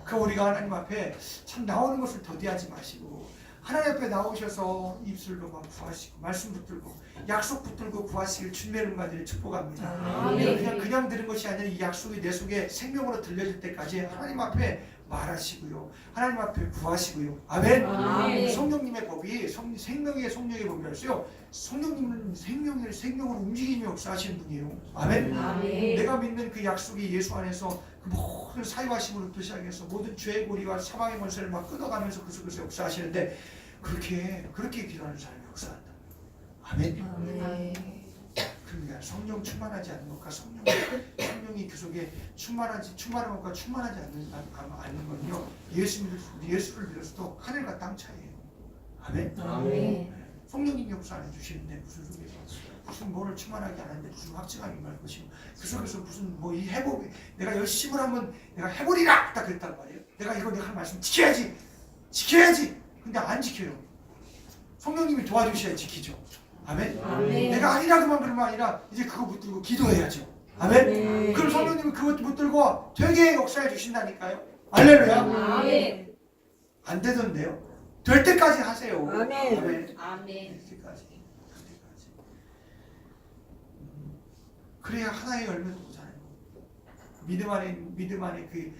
그 우리가 하나님 앞에 참 나오는 것을 더디하지 마시고 하나님 앞에 나오셔서 입술로 막 구하시고 말씀 붙들고 약속 붙들고 구하시길 주님의 은혜를 축복합니다. 아멘. 그냥 들은 것이 아니라 이 약속이 내 속에 생명으로 들려질 때까지 하나님 앞에 말하시고요. 하나님 앞에 구하시고요. 아멘. 아멘. 성령님의 법이 생명의 성령의 법이라 했어요. 성령님은 생명으로 움직이며 역사하시는 분이에요. 아멘. 아멘. 내가 믿는 그 약속이 예수 안에서 그 모든 사유하심으로부터 시작해서 모든 죄의 고리와 사망의 권세를 막 끊어가면서 그 속에서 역사하시는데 그렇게 기도하는 사람이 역사한다. 아멘. 그러니까 성령 충만하지 않는 것과 성령이 그 속에 충만한 것과 충만하지 않는 건요. 예수를 믿어서도 하늘과 땅 차이예요. 아멘. 아멘. 성령님 역사 안 해주시는데 무슨 속에서 무슨 뭐를 충만하게 안 하는데 무슨 확증하게 말 것이고 그 속에서 무슨 뭐 이 해보기 내가 열심을 하면 내가 해보리라 딱 그랬단 말이에요. 내가 할 말씀 지켜야지 근데 안 지켜요. 성령님이 도와주셔야 지키죠. 아멘. 아멘. 내가 아니라고만 그러면 아니라 이제 그거 붙들고 기도해야죠. 아멘. 그럼 성령님이 그것 붙들고 되게 역사해 주신다니까요. 할렐루야. 아멘. 안 되던데요. 될 때까지 하세요. 아멘. 아멘. 아멘. 될 때까지. 그래야 하나의 열매도 오잖아요. 믿음 안에 그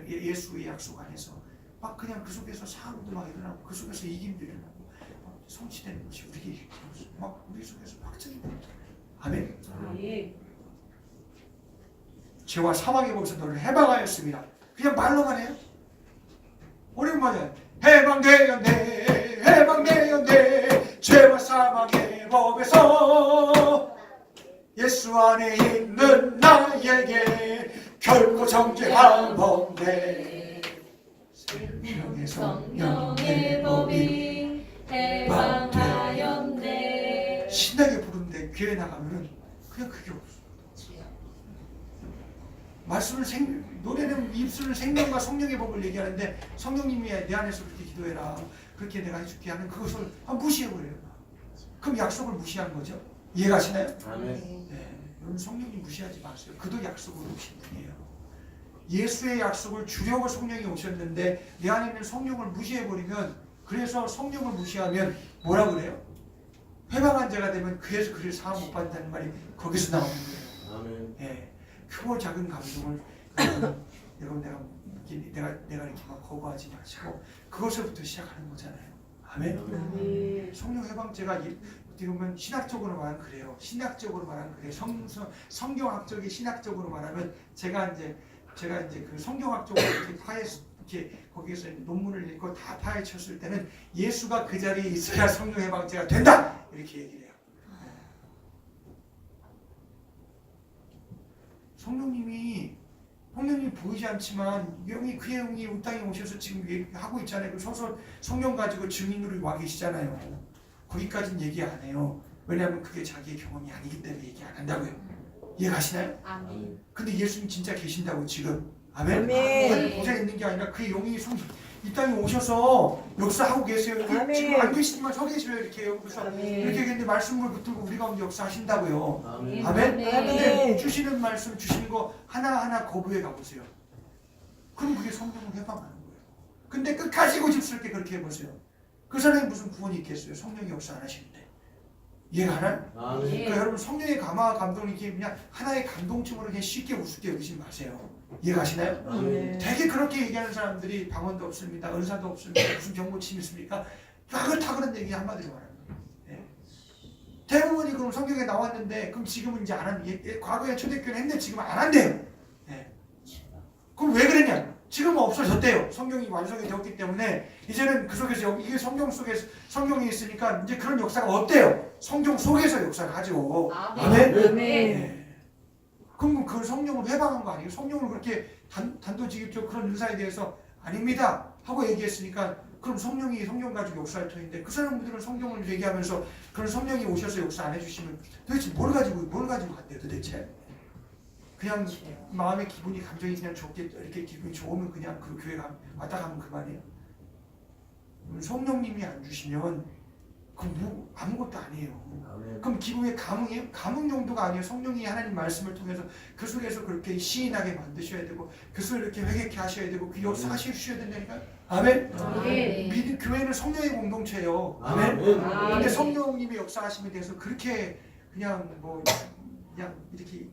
예수의 약속 안에서 막 그냥 그 속에서 사고도 막 일어나고 그 속에서 이김도 일어나고 막 성취되는 것이 우리 속에서 확증이 됩니다. 아멘. 아멘. 죄와 사망의 법에서 너를 해방하였습니다. 그냥 말로만 해요? 오랜만에 해방되었네 죄와 사망의 법에서 예수 안에 있는 나에게 결코 정죄함 없네. 생명의 성령의 법이 해방하였네. 신나게 부르는데 교회 나가면은 그냥 그게 없어. 노래는 입술은 생명과 성령의 법을 얘기하는데 성령님이 내 안에서 그렇게 기도해라. 그렇게 내가 해줄게 하는 그것을 무시해버려요. 그럼 약속을 무시한 거죠. 이해가시나요? 아멘. 네, 여러분 성령님 무시하지 마세요. 그도 약속을 오신 분이에요. 예수의 약속을 주려고 성령이 오셨는데 내 안에 있는 성령을 무시해버리면, 그래서 성령을 무시하면 뭐라 그래요? 회방한 자가 되면 그래서 그를 사함 못 받는다는 말이 거기서 나오는 거예요. 아멘. 예, 크고 작은 감동을 여러분 내가 이렇게 막 거부하지 마시고 그것부터 시작하는 거잖아요. 아멘. 아멘. 성령 해방죄가 어떻게 보면 신학적으로 말하면 그래요. 신학적으로 말하면 그래요. 성경학적인 신학적으로 말하면 제가 이제 그 성경학적으로 이렇게 거기에서 논문을 읽고 다 파헤쳤을 때는 예수가 그 자리에 있어야 성령 해방죄가 된다 이렇게 얘기를 해요. 성령님이 보이지 않지만 그의 영이 이 땅에 오셔서 지금 하고 있잖아요. 그 소설 성령 가지고 증인으로 와 계시잖아요. 거기까지는 얘기 안 해요. 왜냐하면 그게 자기의 경험이 아니기 때문에 얘기 안 한다고요. 이해가시나요? 아멘. 근데 예수님 진짜 계신다고 지금. 아멘. 아멘. 보좌에 있는 게 아니라 그의 영이 이 땅에 오셔서 역사하고 계세요. 아멘. 지금 안 계시지만 서 계셔요. 이렇게요. 그래서 아멘. 이렇게 했는데 말씀을 붙들고 우리 가운데 역사하신다고요. 아멘. 아멘. 아멘. 근데 주시는 말씀 주시는 거 하나하나 거부해 가보세요. 그럼 그게 성령을 해방하는 거예요. 근데 끝까지 고집스럽게 그렇게 해보세요. 그 사람이 무슨 구원이 있겠어요? 성령이 역사 안 하시는데. 이해가 하나요? 아멘. 그러니까 여러분 성령의 감화와 감동을 이렇게 그냥 하나의 감동쯤으로 그냥 쉽게 우습게 여기지 마세요. 이해가시나요? 아멘. 되게 그렇게 얘기하는 사람들이 방언도 없습니다. 은사도 없습니다. 무슨 경고침이 있습니까? 다 그런 얘기 한마디로 말하는 거예요. 예. 대부분이 그럼 성경에 나왔는데 그럼 지금은 이제 안 하는, 과거에 초대교회는 했는데 지금 안 한대요. 예. 그럼 왜 그랬냐? 지금은 없어졌대요. 성경이 완성이 되었기 때문에 이제는 그 속에서 이게 성경 속에서 성경이 있으니까 이제 그런 역사가 없대요. 성경 속에서 역사를 하죠. 아멘. 아멘. 아멘. 예. 그럼 그 성령을 해방한 거 아니에요? 성령을 그렇게 단도직입적으로 그런 은사에 대해서 아닙니다 하고 얘기했으니까 그럼 성령이 성령 가지고 역사할 터인데 그 사람들은 성경을 얘기하면서 그런 성령이 오셔서 역사 안 해주시면 도대체 뭘 가지고 간대요 도대체? 그냥 마음의 기분이 감정이 그냥 좋게 이렇게 기분이 좋으면 그냥 그 교회 왔다 가면 그만이에요. 성령님이 안 주시면 그 아무것도 아니에요. 아멘. 그럼 기분의 감흥 용도가 아니에요. 성령이 하나님 말씀을 통해서 그 속에서 그렇게 시인하게 만드셔야 되고 그 속을 이렇게 회개케 하셔야 되고 그 역사하셔야 된다니까요. 아멘. 아멘. 믿음 교회는 성령의 공동체예요. 아멘. 아멘. 근데 성령님의 역사하심에 대해서 그렇게 그냥 그냥 이렇게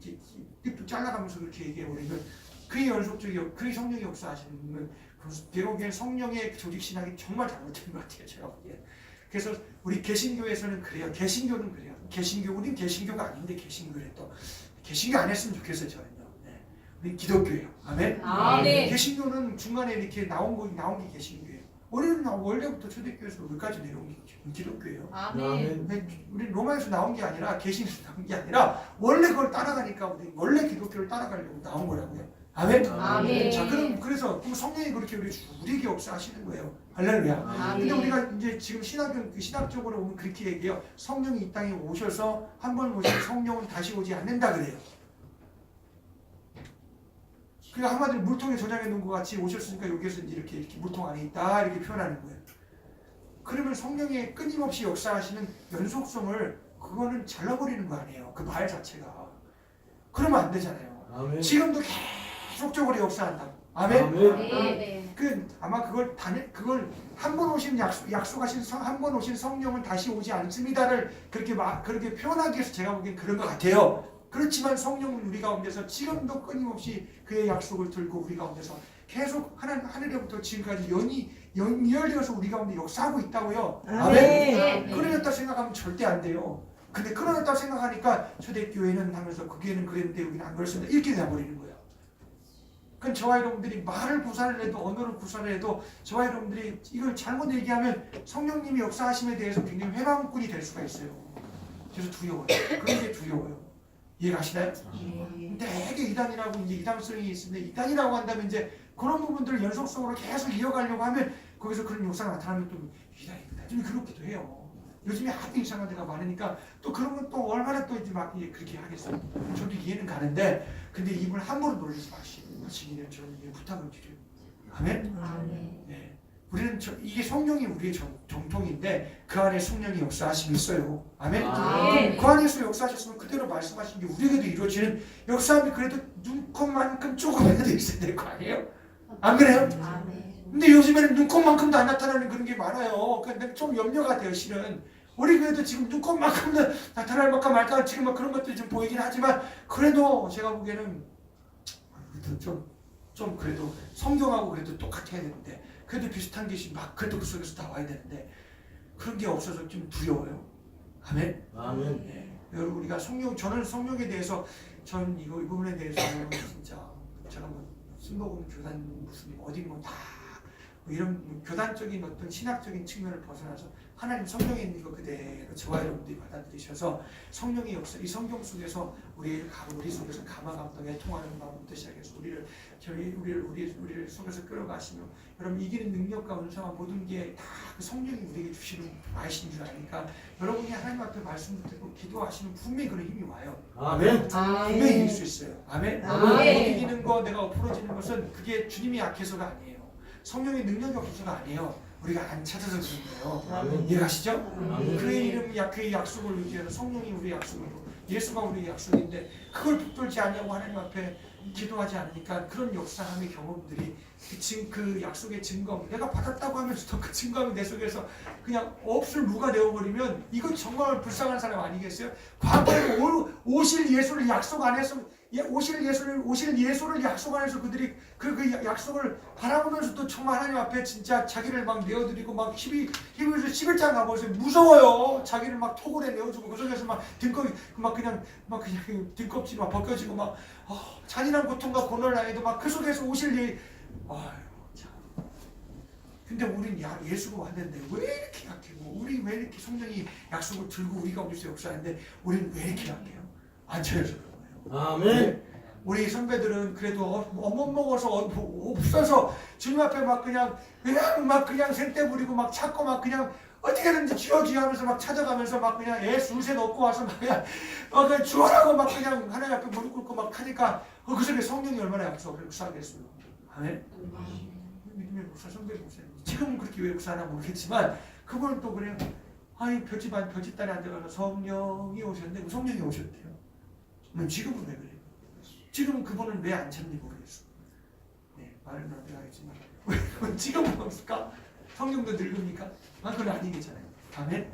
띡뚝 잘라가면서 그렇게 얘기해 버리면 그의 연속적인 그의 성령의 역사하시는 대로gen 성령의 조직 신학이 정말 잘못된 것 같아요. 제가 보기에. 그래서 우리 개신교에서는 그래요. 개신교는 그래요. 우리는 개신교가 아닌데 개신교래 또 개신교 안 했으면 좋겠어요. 저는요. 네. 우리 기독교예요. 아멘. 아멘. 개신교는 중간에 이렇게 나온 게 개신교예요. 우리는 원래부터 초대교회에서 여기까지 내려온 게 기독교예요. 아멘. 우리 로마에서 나온 게 아니라 개신에서 나온 게 아니라 원래 그걸 따라가니까 우리 원래 기독교를 따라가려고 나온 거라고요. 아멘. 아멘. 자, 그래서 성령이 그렇게 우리에게 역사하시는 거예요. 할렐루야. 아멘. 근데 우리가 이제 지금 신학적으로 보면 그렇게 얘기해요. 성령이 이 땅에 오셔서 한 번 오신 성령은 다시 오지 않는다 그래요. 그러니까 한마디로 물통에 저장해 놓은 것 같이 오셨으니까 여기에서 이제 이렇게 물통 안에 있다 이렇게 표현하는 거예요. 그러면 성령의 끊임없이 역사하시는 연속성을 그거는 잘라버리는 거 아니에요. 그 말 자체가. 그러면 안 되잖아요. 아멘. 지금도 계속적으로 역사한다. 아멘. 아멘. 아마 그걸 한 번 오신 약속하신 한 번 오신 성령은 다시 오지 않습니다를 그렇게 표현하기 위해서 제가 보기엔 그런 것 같아요. 그렇지만 성령은 우리 가운데서 지금도 끊임없이 그의 약속을 들고 우리 가운데서 계속 하늘에부터 지금까지 연이열되어서 우리 가운데 역사하고 있다고요. 아멘. 끊어졌다 생각하면 절대 안 돼요. 근데 끊어졌다 생각하니까 초대교회는 하면서 거기에는 그랬는데 여기는 안 그랬습니다. 이렇게 돼버리는 거예요. 그럼 저와 여러분들이 말을 구사를 해도 언어를 구사를 해도 저와 여러분들이 이걸 잘못 얘기하면 성령님이 역사하심에 대해서 굉장히 회방꾼이 될 수가 있어요. 그래서 두려워요. 그런 게 두려워요. 이해가시나요? 되게 이단이라고 이제 이단성이 있는데 이단이라고 한다면 이제 그런 부분들을 연속성으로 계속 이어가려고 하면 거기서 그런 역사가 나타나면 또 이단입니다. 좀 그렇기도 해요. 요즘에 하도 이상한 데가 많으니까 또 그런 건 또 얼마나 또 이제 막 그렇게 하겠어요. 저도 이해는 가는데 근데 입을 함부로 놀리지 마시기를 저는 부탁을 드려요. 아멘? 아멘. 네. 우리는 우리는 이게 성령이 우리의 정통인데 그 안에 성령이 역사하심이 있어요. 아멘. 아멘. 그 안에서 역사하셨으면 그대로 말씀하신 게 우리에게도 이루어지는 역사함이 그래도 눈곱만큼 조금이라도 있어야 될 거 아니에요? 안 그래요? 근데 요즘에는 눈곱만큼도 안 나타나는 그런 게 많아요. 그러니까 좀 염려가 돼요, 실은. 우리 교회도 지금 눈곱만큼도 나타날 만큼 말까 지금 막 그런 것들이 좀 보이긴 하지만 그래도 제가 보기에는 좀 그래도 성경하고 그래도 똑같아야 되는데 그래도 비슷한 것이 막 그래도 그 속에서 나와야 되는데 그런 게 없어서 좀 두려워요. 아멘. 아멘. 네. 여러분 우리가 저는 성령에 대해서 전 이 부분에 대해서 진짜 제가 뭐 순복음 교단 무슨 어디 뭐다 이런 교단적인 어떤 신학적인 측면을 벗어나서 하나님 성령에 있는 거 그대로 저와 여러분들이 받아들이셔서 성령의 역사 이 성경 속에서 우리 속에서 감화 감동에 통하는 마음부터 시작해서 우리를 속에서 끌어가시며 여러분 이기는 능력과 은사와 모든 게 다 그 성령이 우리에게 주시는 아이신 줄 아니까 여러분이 하나님 앞에 말씀 듣고 기도하시면 분명히 그런 힘이 와요. 아멘. 분명히 이길 수 있어요. 아멘. 아멘. 못 이기는 거 내가 엎어지는 것은 그게 주님이 약해서가 아니에요. 성령의 능력이 없어서가 아니에요. 우리가 안 찾아서 그런 거예요. 아멘. 이해가시죠? 아멘. 그의 이름, 그의 약속을 의지하는 성령이 우리의 약속이고 예수가 우리의 약속인데 그걸 붙들지 않냐고 하나님 앞에 기도하지 않으니까 그런 역사함의 경험들이 그 약속의 증거 내가 받았다고 하면서도 그 증거함이 내 속에서 그냥 없을 무가 되어버리면 이건 정말 불쌍한 사람 아니겠어요? 과거에 오실 예수를 약속 안 해서 오실 예수를 약속 안 해서 그들이 그 약속을 바라보면서도 정말 하나님 앞에 진짜 자기를 막 내어드리고 막 히브리서 11장 가보세요. 무서워요. 자기를 막 토굴에 내어주고 그 속에서 막 등껍 막 그냥 등껍질이 막 벗겨지고 막 잔인한 고통과 고난을 당해도 막 그 속에서 오실 아유 참. 근데 우린 예수가 왔는데 왜 이렇게 약해고 우리 왜 이렇게 성령이 약속을 들고 우리가 우리서 역사하는데 우리는 왜 이렇게 약해요? 안 차려서 그런 거예요. 아멘. 우리 선배들은 그래도 못 먹어서 없어서 주님 앞에 막 그냥 생떼 부리고 막 찾고 막 그냥 어떻게든지 쥐어쥐어 하면서 막 찾아가면서 막 그냥 애 술새 넣고 와서 막 그냥 주어라고 막 그냥 하나님 앞에 무릎 꿇고 막 하니까 그 속에 성령이 얼마나 역사하겠어요. 아멘. 믿음의 목사, 선배 목사님 지금은 그렇게 왜 역사하나 모르겠지만 그분은 또 그래요. 아니 별집단에 앉아가서 성령이 오셨는데 성령이 오셨대요. 지금은 왜 그래요? 지금 그분은 왜 안 찾는지 모르겠어. 네, 말은 안 하겠지만 왜 지금은 없을까? 성령도 늙으니까? 그건 아니겠잖아요. 아멘.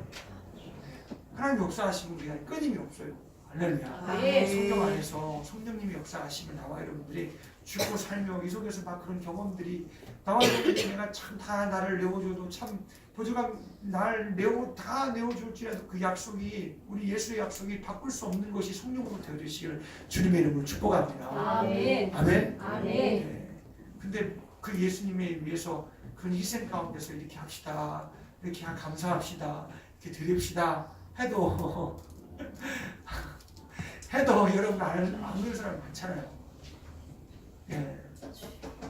하나님 역사하시면 우리가 끊임이 없어요. 할렐루야. 네. 성경 안에서 성령님이 역사하시면 나와 여러분들이 죽고 살며 이 속에서 막 그런 경험들이 나와 여러분들이 내가 참 다 나를 내어줘도 참 보조감 날 다 내어줄지라도 그 약속이 우리 예수의 약속이 바꿀 수 없는 것이 성령으로 되어주시기를 주님의 이름으로 축복합니다. 아멘. 아멘. 아멘. 네. 근데 그 예수님에 위해서 그런 희생 가운데서 이렇게 합시다. 이렇게 감사합시다. 이렇게 드립시다. 해도 여러분 안 그런 사람 많잖아요. 예.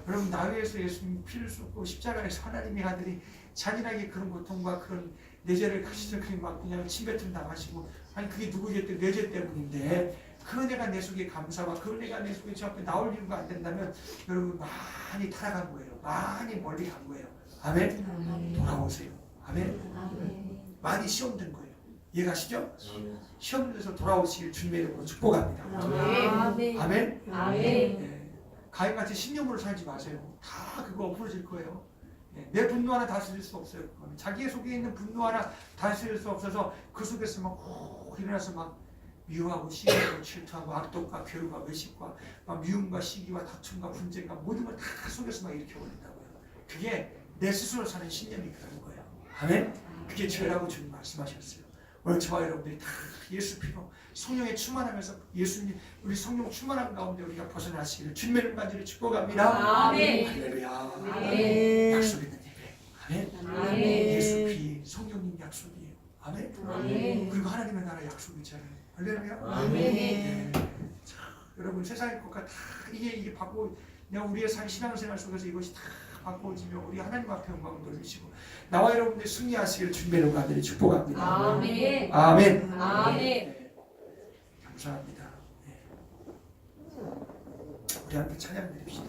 여러분 나 위해서 예수님 피를 쏟고 십자가에서 하나님의 아들이 잔인하게 그런 고통과 그런 내 죄를 가시죠. 그냥 침뱉음 당하시고 아니 그게 누구의 죄? 내 죄 때문인데 그 은혜가 내 속에 감사와 그 은혜가 내 속에 저 앞에 나올 이유가 안 된다면 여러분 많이 타락한 거예요. 많이 멀리 간 거예요. 아멘. 돌아오세요. 아멘. 많이 시험된 거예요. 이해가시죠? 시험돼서 돌아오시길 주님의 이름으로 축복합니다. 아멘. 아멘. 아멘. 네. 가인같이 신념으로 살지 마세요. 다 그거 엎어질 거예요. 내 분노 하나 다스릴 수 없어요. 자기 속에 있는 분노 하나 다스릴 수 없어서 그 속에서 막 일어나서 막 미워하고 시기하고 질투하고 악독과 괴로움과 외식과 막 미움과 시기와 다툼과 분쟁과 모든 걸 다 속에서 막 일으켜버린다고요. 그게 내 스스로 사는 신념이 그런 거예요. 아멘? 그게 죄라고 주님 말씀하셨어요. 오늘 저와 여러분들이 다 예수 피로 성령에 충만하면서 예수님 우리 성령 충만한 가운데 우리가 벗어나시기를 주님의 간절히 축복합니다. 아멘. 할렐루야. 아멘. 약속 있는 예배. 아멘. 아멘. 예수 피 성령님 약속이에요. 아멘. 아멘. 그리고 하나님의 나라 약속이 있잖아요. 할렐루야. 아멘. 네. 자, 여러분 세상의 것과 다 이게 바꾸고 내가 우리의 신앙생활 속에서 이것이 다 바꾸어지며 우리 하나님 앞에 영광을 돌리시고 나와 여러분들 승리하시기를 주님의 이름으로 축복합니다. 아멘. 아멘. 아멘. 네. 감사합니다. 네. 우리 함께 찬양 드립시다.